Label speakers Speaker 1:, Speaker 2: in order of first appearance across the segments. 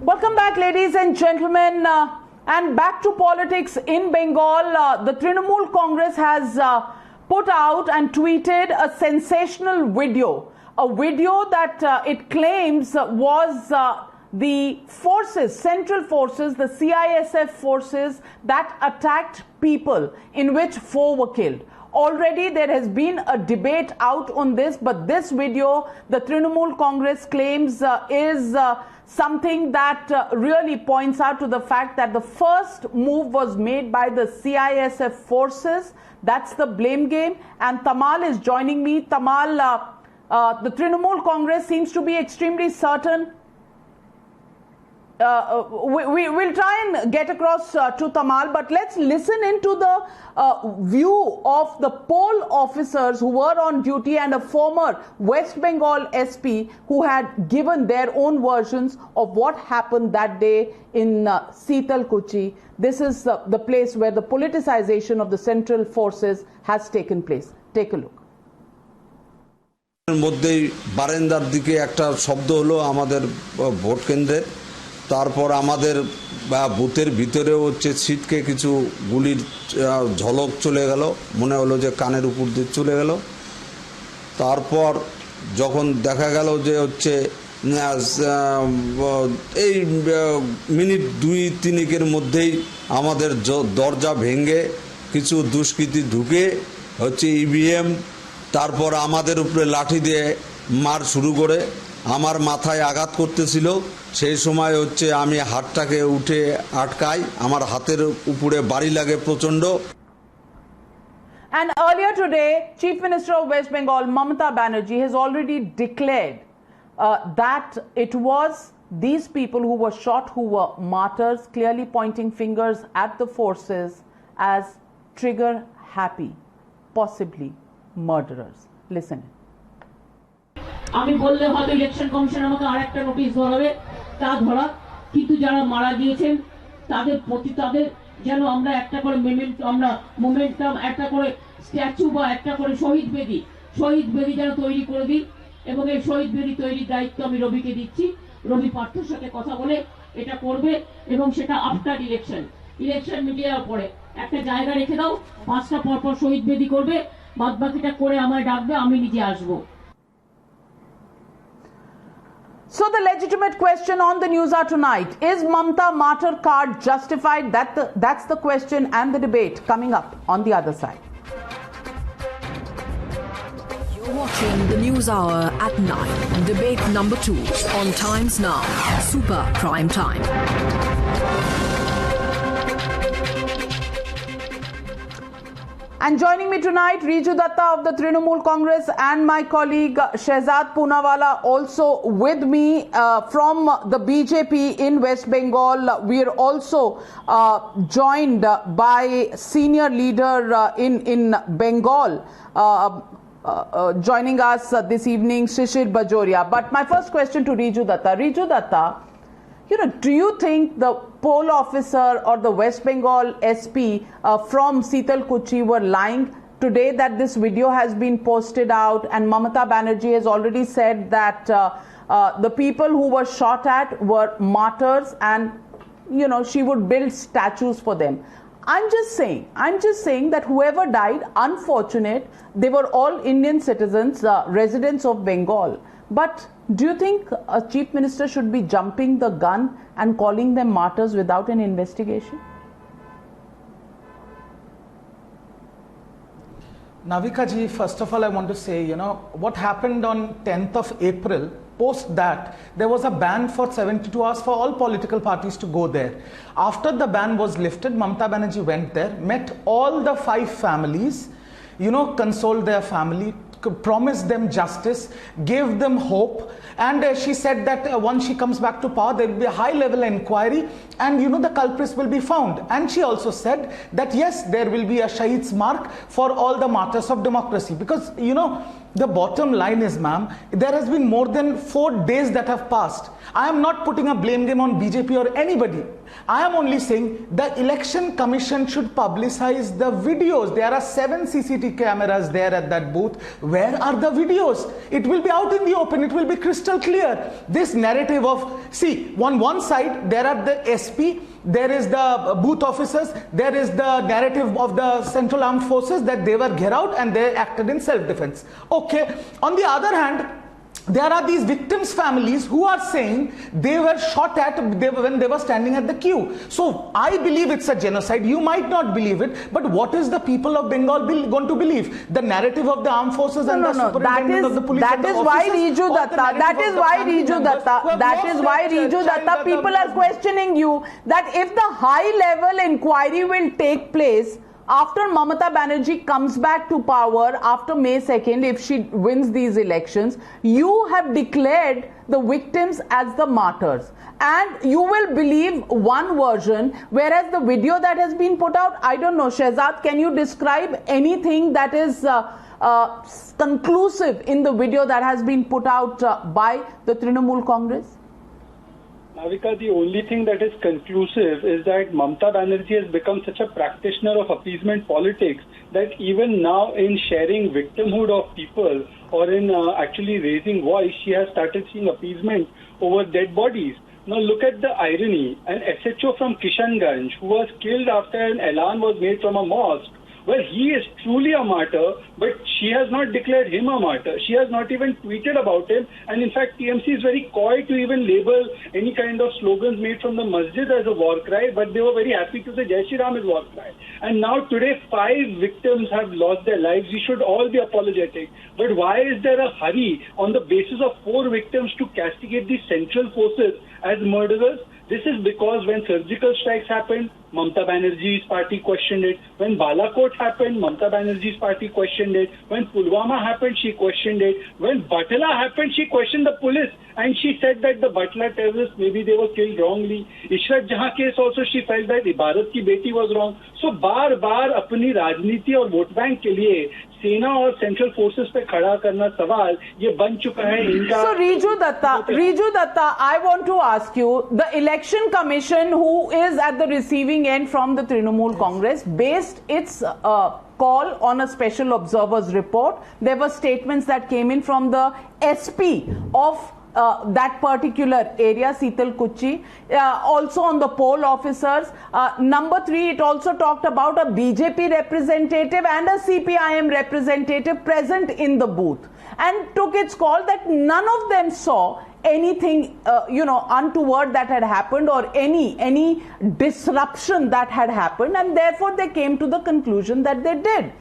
Speaker 1: Welcome back, ladies and gentlemen, and back to politics in Bengal. The Trinamool Congress has put out and tweeted a sensational video, a video that it claims was the forces, central forces, the CISF forces that attacked people, in which 4 were killed. Already there has been a debate out on this, but this video, the Trinamool Congress claims, is something that really points out to the fact that the first move was made by the CISF forces. That's the blame game. And Tamal is joining me. Tamal, the Trinamool Congress seems to be extremely certain. We'll try and get across to Tamal, but let's listen into the view of the poll officers who were on duty and a former West Bengal SP who had given their own versions of what happened that day in Sitalkuchi. This is the place where the politicization of the central forces has taken place. Take a look.
Speaker 2: মধ্যেই বারান্দার দিকে একটা শব্দ হলো আমাদের vote কেন্দ্রের তারপর আমাদের বুথের ভিতরে হচ্ছে ছিটকে কিছু গুলির ঝলক চলে গেল মনে হলো যে কানের উপর দিয়ে চলে গেল তারপর যখন দেখা গেল যে হচ্ছে এই মিনিট 2-3 এর মধ্যেই আমাদের দরজা ভেঙে কিছু দুষ্কৃতী ঢুকে হচ্ছে ইভিএম তারপর আমাদের উপরে লাঠি দিয়ে মার শুরু করে আমার মাথায় আঘাত করতেছিল সেই সময় হচ্ছে আমি হাতটাকে উঠে আটকাই আমার হাতের উপরে বাড়ি লাগে প্রচন্ড
Speaker 1: And earlier today, Chief Minister of West Bengal, Mamata Banerjee, has already declared that it was these people who were shot who were martyrs, clearly pointing fingers at the forces as trigger-happy, possibly murderers. Listen.
Speaker 3: আমি বললে হয়তো election commission আমাকে আরেকটা notice ধরাবে তা ধরা কিন্তু যারা মারা গিয়েছেন তাদের প্রতি তাদের যেন আমরা একটা করে মোমেন্টাম একটা করে স্ট্যাচু বা একটা করে শহীদ বেদি যেন তৈরি করে দিই এবং এই শহীদ বেদি তৈরির দায়িত্ব আমি রবিকে দিচ্ছি রবি পার্থর সাথে কথা বলে এটা করবে এবং সেটা আফটার ইলেকশন মিডিয়ার পরে একটা জায়গা রেখে দাও 5টা পরপর শহীদ বেদি করবে বাদবাকিটা করে আমায় ডাকবে আমি নিজে আসবো
Speaker 1: So the legitimate question on the Newshour tonight, is Mamata martyr card justified? That's the question and the debate coming up on the other side.
Speaker 4: You're watching the Newshour at 9, debate number 2 on Times Now, Super Prime Time.
Speaker 1: And joining me tonight, Riju Dutta of the Trinamool Congress and my colleague Shehzad Poonawalla also with me from the BJP in West Bengal. We are also joined by senior leader in Bengal joining us this evening, Shishir Bajoria. But my first question to Riju Dutta. Riju Dutta, do you think the poll officer or the West Bengal SP from Sitalkuchi were lying today that this video has been posted out and Mamata Banerjee has already said that the people who were shot at were martyrs and, she would build statues for them? I'm just saying that whoever died, unfortunate, they were all Indian citizens, residents of Bengal. But do you think a chief minister should be jumping the gun and calling them martyrs without an investigation?
Speaker 5: Navika ji, first of all, I want to say, what happened on 10th of April, post that, there was a ban for 72 hours for all political parties to go there. After the ban was lifted, Mamata Banerjee went there, met all the 5 families, consoled their family, promised them justice, gave them hope, and she said that once she comes back to power there will be a high level inquiry and the culprits will be found. And she also said that yes, there will be a Shahid's mark for all the martyrs of democracy, because the bottom line is, ma'am, there has been more than 4 days that have passed. I am not putting a blame game on BJP or anybody. I am only saying the election commission should publicize the videos. There are 7 CCTV cameras there at that booth. Where are the videos? It will be out in the open. It will be crystal clear. This narrative of, see, on one side, there are the SP, there is the booth officers, there is the narrative of the Central Armed Forces that they were gear out and they acted in self-defense. Okay. On the other hand, there are these victims' families who are saying they were shot at when they were standing at the queue. So I believe it's a genocide. You might not believe it, but what is the people of Bengal going to believe? The narrative of the armed forces and the superintendent of the police.
Speaker 1: That is why Riju Dutta. That is why Riju Dutta. That is why Riju Dutta. People are questioning you that if the high-level inquiry will take place after Mamata Banerjee comes back to power after May 2nd, if she wins these elections, you have declared the victims as the martyrs. And you will believe one version, whereas the video that has been put out, I don't know, Shehzad, can you describe anything that is conclusive in the video that has been put out by the Trinamool Congress?
Speaker 6: Navika, the only thing that is conclusive is that Mamata Banerjee has become such a practitioner of appeasement politics that even now in sharing victimhood of people or in actually raising voice, she has started seeing appeasement over dead bodies. Now look at the irony. An SHO from Kishanganj who was killed after an elan was made from a mosque. Well, he is truly a martyr, but she has not declared him a martyr. She has not even tweeted about him. And in fact, TMC is very coy to even label any kind of slogans made from the masjid as a war cry, but they were very happy to say Jai Shri Ram is war cry. And now today, 5 victims have lost their lives. We should all be apologetic. But why is there a hurry on the basis of 4 victims to castigate the central forces as murderers? This is because when surgical strikes happened, Mamata Banerjee's party questioned it. When Balakot happened, Mamata Banerjee's party questioned it. When Pulwama happened, she questioned it. When Batla happened, she questioned the police. And she said that the Batla terrorists, maybe they were killed wrongly. Ishrat Jahan case also, she felt that Ibarat ki beti was wrong. So बार-बार अपनी राजनीति और vote bank के लिए सेना और central forces पे खड़ा करना सवाल ये बन चुका है इनका.
Speaker 1: So Riju Dutta, I want to ask you, the election commission who is at the receiving end from the Trinamool Congress based its call on a special observer's report. There were statements that came in from the SP of that particular area, Sitalkuchi, also on the poll officers. Number 3, it also talked about a BJP representative and a CPIM representative present in the booth, and took its call that none of them saw anything untoward that had happened or any disruption that had happened, and therefore they came to the conclusion that they did.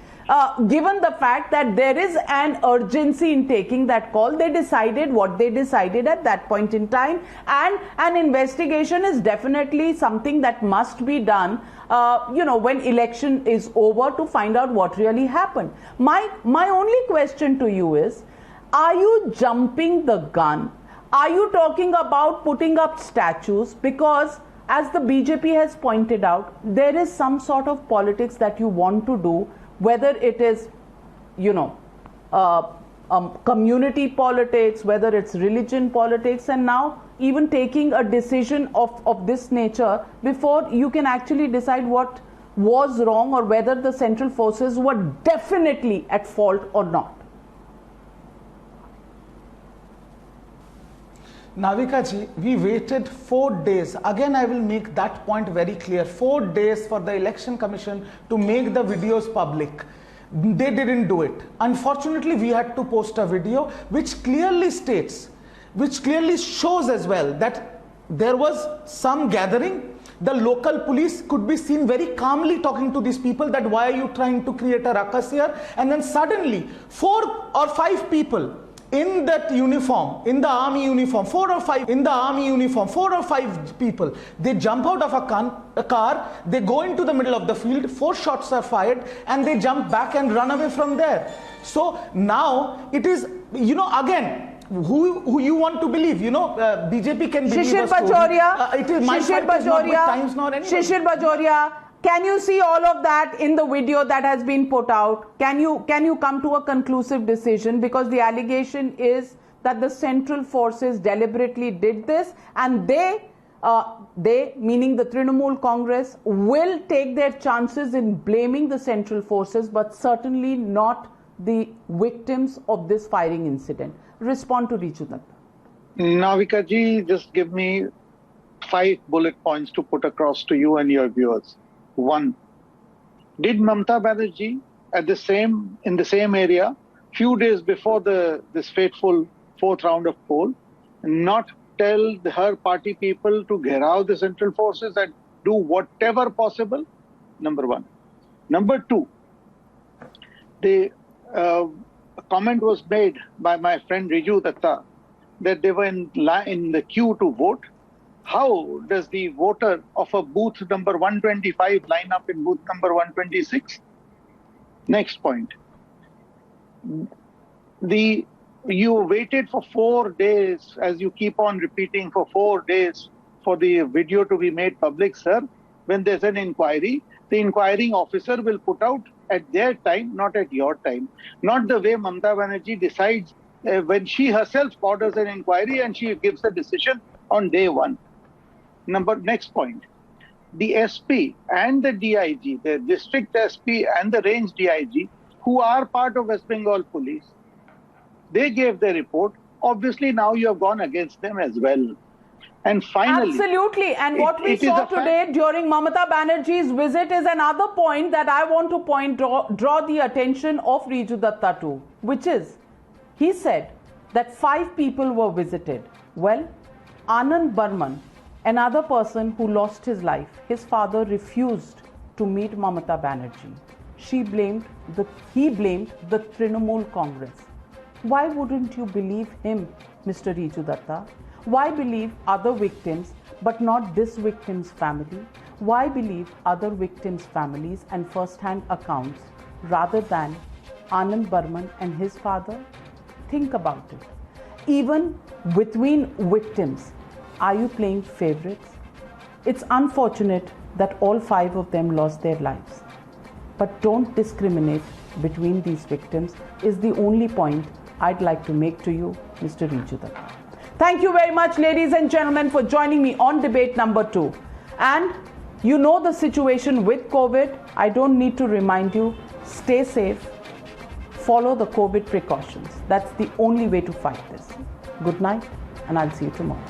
Speaker 1: Given the fact that there is an urgency in taking that call, they decided what they decided at that point in time, and an investigation is definitely something that must be done when election is over, to find out what really happened. My only question to you is, are you jumping the gun? Are you talking about putting up statues? Because as the BJP has pointed out, there is some sort of politics that you want to do, whether it is, community politics, whether it's religion politics, and now even taking a decision of this nature before you can actually decide what was wrong or whether the central forces were definitely at fault or not.
Speaker 5: Navika ji, we waited 4 days. Again, I will make that point very clear. 4 days for the election commission to make the videos public. They didn't do it. Unfortunately, we had to post a video which clearly states, which clearly shows as well that there was some gathering. The local police could be seen very calmly talking to these people that why are you trying to create a ruckus here? And then suddenly 4 or 5 people in that uniform, in the army uniform, 4 or 5 people, they jump out of a car, they go into the middle of the field, 4 shots are fired, and they jump back and run away from there. So now it is, again, who you want to believe? BJP can believe
Speaker 1: Shishir Bajoria, Shishir Bajoria, Can you see all of that in the video that has been put out? Can you come to a conclusive decision? Because the allegation is that the central forces deliberately did this, and they, meaning the Trinamool Congress, will take their chances in blaming the central forces, but certainly not the victims of this firing incident. Respond to Riju Dutta.
Speaker 7: Navika ji, just give me 5 bullet points to put across to you and your viewers. 1. Did Mamata Banerjee in the same area, few days before this fateful 4th round of poll, not tell her party people to get out the central forces and do whatever possible? Number 1. Number 2, a comment was made by my friend Riju Dutta that they were in the queue to vote. How does the voter of a booth number 125 line up in booth number 126? Next point. You waited for 4 days, as you keep on repeating, for 4 days for the video to be made public, sir. When there's an inquiry, the inquiring officer will put out at their time, not at your time. Not the way Mamata Banerjee decides when she herself orders an inquiry and she gives the decision on day 1. Next point. The SP and the DIG, the district SP and the range DIG, who are part of West Bengal police, they gave their report. Obviously, now you have gone against them as well. And finally...
Speaker 1: Absolutely. And what we saw today during Mamata Banerjee's visit is another point that I want to draw the attention of Riju Dutta to, which is, he said that 5 people were visited. Well, Anand Burman, another person who lost his life, his father refused to meet Mamata Banerjee. He blamed the Trinamool Congress. Why wouldn't you believe him, Mr. Riju Dutta? Why believe other victims but not this victim's family? Why believe other victims' families and first-hand accounts rather than Anand Burman and his father? Think about it. Even between victims, are you playing favorites? It's unfortunate that all 5 of them lost their lives. But don't discriminate between these victims is the only point I'd like to make to you, Mr. Riju Dutta. Thank you very much, ladies and gentlemen, for joining me on debate number 2. And you know the situation with COVID. I don't need to remind you, stay safe, follow the COVID precautions. That's the only way to fight this. Good night, and I'll see you tomorrow.